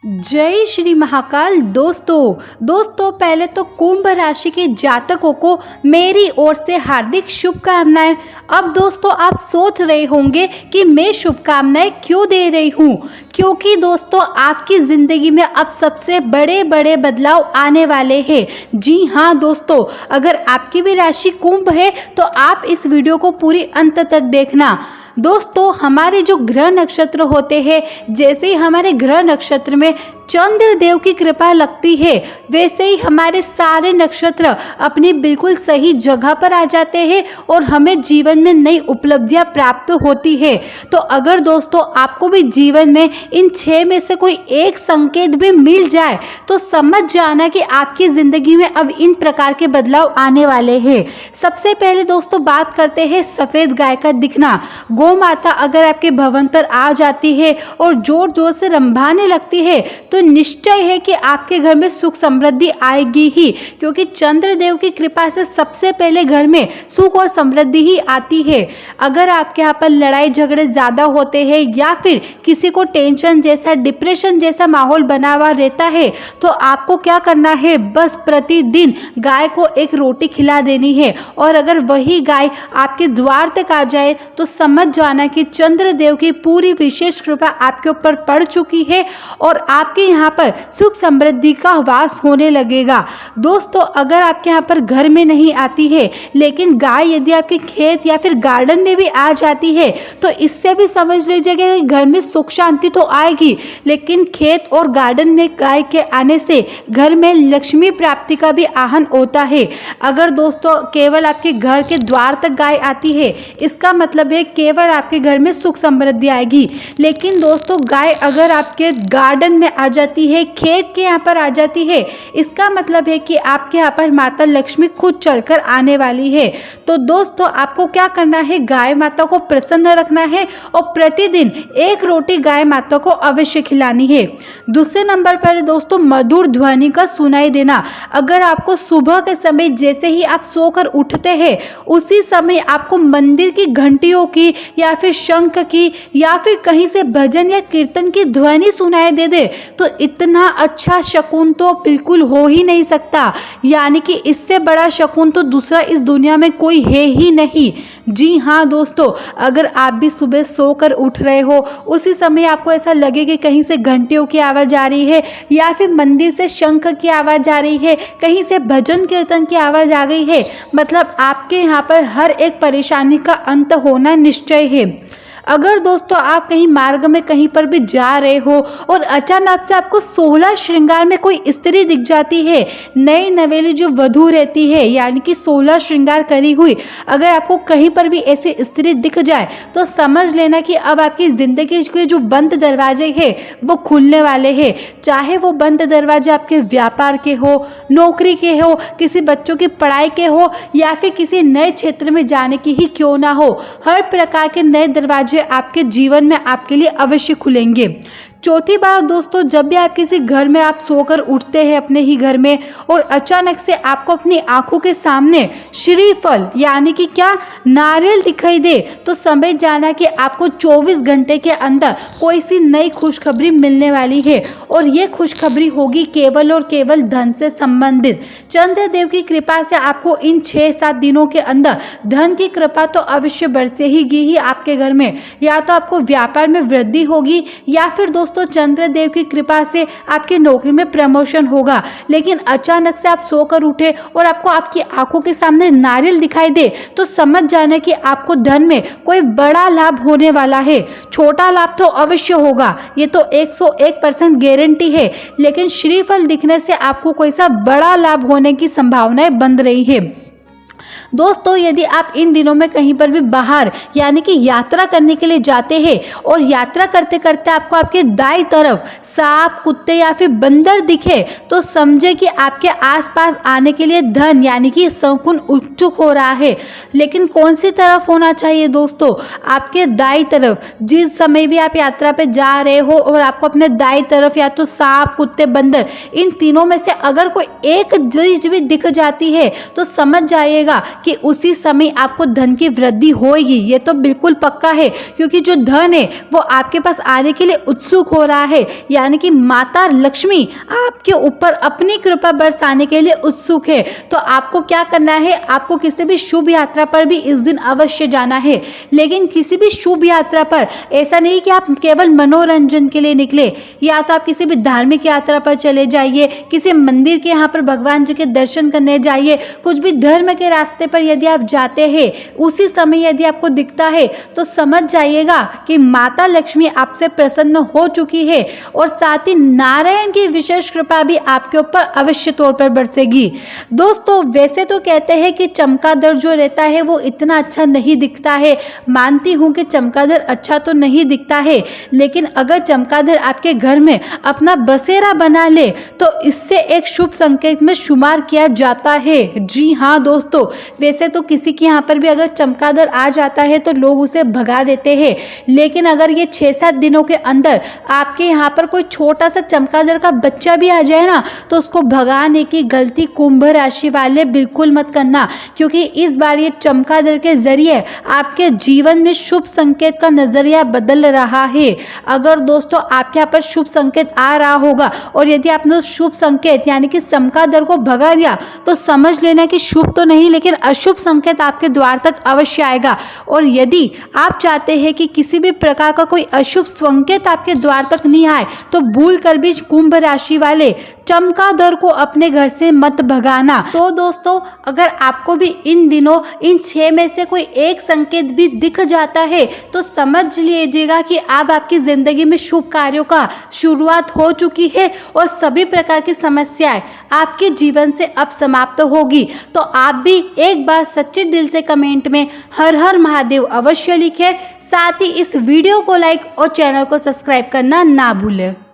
जय श्री महाकाल। दोस्तों पहले तो कुंभ राशि के जातकों को मेरी ओर से हार्दिक शुभकामनाएं। अब दोस्तों आप सोच रहे होंगे कि मैं शुभकामनाएं क्यों दे रही हूँ, क्योंकि दोस्तों आपकी ज़िंदगी में अब सबसे बड़े बड़े बदलाव आने वाले हैं। जी हाँ दोस्तों, अगर आपकी भी राशि कुंभ है तो आप इस वीडियो को पूरी अंत तक देखना। दोस्तों हमारे जो ग्रह नक्षत्र होते हैं, जैसे ही हमारे ग्रह नक्षत्र में चंद्र देव की कृपा लगती है, वैसे ही हमारे सारे नक्षत्र अपनी बिल्कुल सही जगह पर आ जाते हैं और हमें जीवन में नई उपलब्धियां प्राप्त होती है। तो अगर दोस्तों आपको भी जीवन में इन 6 में से कोई एक संकेत भी मिल जाए तो समझ जाना कि आपकी ज़िंदगी में अब इन प्रकार के बदलाव आने वाले हैं। सबसे पहले दोस्तों बात करते हैं सफ़ेद गाय का दिखना। गौ माता अगर आपके भवन पर आ जाती है और जोर जोर से रंभाने लगती है तो निश्चय है कि आपके घर में सुख समृद्धि आएगी ही, क्योंकि चंद्रदेव की कृपा से सबसे पहले घर में सुख और समृद्धि ही आती है। अगर आपके यहाँ पर लड़ाई झगड़े ज़्यादा होते हैं या फिर किसी को टेंशन जैसा, डिप्रेशन जैसा माहौल बना हुआ रहता है तो आपको क्या करना है, बस प्रतिदिन गाय को एक रोटी खिला देनी है। और अगर वही गाय आपके द्वार तक आ जाए तो समझ जाना कि चंद्रदेव की पूरी विशेष कृपा आपके ऊपर पड़ चुकी है और आपके यहाँ पर सुख समृद्धि का वास होने लगेगा। दोस्तों अगर आपके यहाँ पर घर में नहीं आती है, लेकिन गाय यदि आपके खेत या फिर गार्डन में भी आ जाती है तो इससे भी समझ लीजिएगा कि घर में सुख शांति तो आएगी, लेकिन खेत और गार्डन में गाय के आने से घर में लक्ष्मी प्राप्ति का भी आहन होता है। अगर दोस्तों केवल आपके घर के द्वार तक गाय आती है, इसका मतलब है केवल आपके घर में सुख समृद्धि आएगी। लेकिन दोस्तों गाय अगर आपके गार्डन में आ जाती है, खेत के यहाँ पर आ जाती है, इसका मतलब है कि आपके यहाँ पर माता लक्ष्मी खुद चलकर आने वाली है। तो दोस्तों आपको क्या करना है, गाय माता को प्रसन्न रखना है और प्रतिदिन एक रोटी गाय माता को अवश्य खिलानी है। दूसरे नंबर पर दोस्तों मधुर ध्वनि का सुनाई देना। अगर आपको सुबह के समय जैसे ही आप सोकर उठते हैं उसी समय आपको मंदिर की घंटियों की या फिर शंख की या फिर कहीं से भजन या कीर्तन की ध्वनि सुनाई दे तो इतना अच्छा शकुन तो बिल्कुल हो ही नहीं सकता। यानी कि इससे बड़ा शकुन तो दूसरा इस दुनिया में कोई है ही नहीं। जी हाँ दोस्तों, अगर आप भी सुबह सोकर उठ रहे हो उसी समय आपको ऐसा लगे कि कहीं से घंटियों की आवाज़ आ रही है या फिर मंदिर से शंख की आवाज़ आ रही है, कहीं से भजन कीर्तन की आवाज़ आ गई है, मतलब आपके यहाँ पर हर एक परेशानी का अंत होना निश्चय है। अगर दोस्तों आप कहीं मार्ग में कहीं पर भी जा रहे हो और अचानक से आपको 16 श्रृंगार में कोई स्त्री दिख जाती है, नई नवेली जो वधू रहती है यानी कि 16 श्रृंगार करी हुई, अगर आपको कहीं पर भी ऐसी स्त्री दिख जाए तो समझ लेना कि अब आपकी ज़िंदगी के जो बंद दरवाजे हैं वो खुलने वाले हैं। चाहे वो बंद दरवाजे आपके व्यापार के हो, नौकरी के हो, किसी बच्चों की पढ़ाई के हो या फिर किसी नए क्षेत्र में जाने की ही क्यों ना हो, हर प्रकार के नए दरवाजे आपके जीवन में आपके लिए अवश्य खुलेंगे। चौथी बात दोस्तों, जब भी आप किसी घर में आप सोकर उठते हैं अपने ही घर में और अचानक से आपको अपनी आंखों के सामने श्रीफल यानी कि क्या नारियल दिखाई दे तो समझ जाना कि आपको 24 घंटे के अंदर कोई सी नई खुशखबरी मिलने वाली है और ये खुशखबरी होगी केवल और केवल धन से संबंधित। चंद्रदेव की कृपा से आपको इन 6-7 दिनों के अंदर धन की कृपा तो अवश्य बरसेगी ही आपके घर में। या तो आपको व्यापार में वृद्धि होगी या फिर दोस्तों चंद्रदेव की कृपा से आपकी नौकरी में प्रमोशन होगा। लेकिन अचानक से आप सोकर उठे और आपको आपकी आंखों के सामने नारियल दिखाई दे तो समझ जाना कि आपको धन में कोई बड़ा लाभ होने वाला है। छोटा लाभ तो अवश्य होगा, ये तो 101% गारंटी है, लेकिन श्रीफल दिखने से आपको कोई सा बड़ा लाभ होने की संभावनाएं बन रही है। दोस्तों यदि आप इन दिनों में कहीं पर भी बाहर यानी कि यात्रा करने के लिए जाते हैं और यात्रा करते करते आपको आपके दाईं तरफ सांप, कुत्ते या फिर बंदर दिखे तो समझे कि आपके आसपास आने के लिए धन यानी कि शकुन उत्सुक हो रहा है। लेकिन कौन सी तरफ होना चाहिए दोस्तों, आपके दाईं तरफ। जिस समय भी आप यात्रा पे जा रहे हो और आपको अपने दाईं तरफ या तो सांप, कुत्ते, बंदर, इन तीनों में से अगर कोई एक चीज भी दिख जाती है तो समझ जाइएगा कि उसी समय आपको धन की वृद्धि होगी। ये तो बिल्कुल पक्का है, क्योंकि जो धन है वो आपके पास आने के लिए उत्सुक हो रहा है, यानी कि माता लक्ष्मी आपके ऊपर अपनी कृपा बरसाने के लिए उत्सुक है। तो आपको क्या करना है, आपको किसी भी शुभ यात्रा पर भी इस दिन अवश्य जाना है। लेकिन किसी भी शुभ यात्रा पर ऐसा नहीं कि आप केवल मनोरंजन के लिए निकले, या तो आप किसी भी धार्मिक यात्रा पर चले जाइए, किसी मंदिर के यहाँ पर भगवान जी के दर्शन करने जाइए। कुछ भी धर्म के रास्ते पर यदि आप जाते हैं, उसी समय यदि आपको दिखता है तो समझ जाइएगा कि माता लक्ष्मी आपसे प्रसन्न हो चुकी है, और साथ ही नारायण की विशेष कृपा भी आपके ऊपर अवश्य तौर पर बरसेगी। दोस्तों, वैसे तो कहते हैं कि चमगादड़ जो रहता है वो इतना अच्छा नहीं दिखता है। मानती हूँ कि चमगादड़ अच्छा तो नहीं दिखता है, लेकिन अगर चमगादड़ आपके घर में अपना बसेरा बना ले तो इससे एक शुभ संकेत में शुमार किया जाता है। जी हाँ दोस्तों, वैसे तो किसी के यहाँ पर भी अगर चमगादड़ आ जाता है तो लोग उसे भगा देते हैं, लेकिन अगर ये 6-7 दिनों के अंदर आपके यहाँ पर कोई छोटा सा चमगादड़ का बच्चा भी आ जाए ना, तो उसको भगाने की गलती कुंभ राशि वाले बिल्कुल मत करना, क्योंकि इस बार ये चमगादड़ के जरिए आपके जीवन में शुभ संकेत का नजरिया बदल रहा है। अगर दोस्तों आपके यहाँ पर शुभ संकेत आ रहा होगा, और यदि आपने शुभ संकेत यानी कि चमगादड़ को भगा दिया, तो समझ लेना कि शुभ तो नहीं लेकिन अशुभ संकेत आपके द्वार तक अवश्य आएगा। और यदि आप चाहते हैं कि किसी भी प्रकार का कोई अशुभ संकेत आपके द्वार तक नहीं आए, तो भूल कर भी कुंभ राशि वाले चमगादड़ को अपने घर से मत भगाना। तो दोस्तों, अगर आपको भी इन दिनों इन 6 में से कोई एक संकेत भी दिख जाता है, तो समझ लीजिएगा कि अब आपकी जिंदगी में शुभ कार्यों का शुरुआत हो चुकी है, और सभी प्रकार की समस्याएं आपके जीवन से अब समाप्त होगी। तो आप भी एक बार सच्चे दिल से कमेंट में हर हर महादेव अवश्य लिखें। साथ ही इस वीडियो को लाइक और चैनल को सब्सक्राइब करना ना भूलें।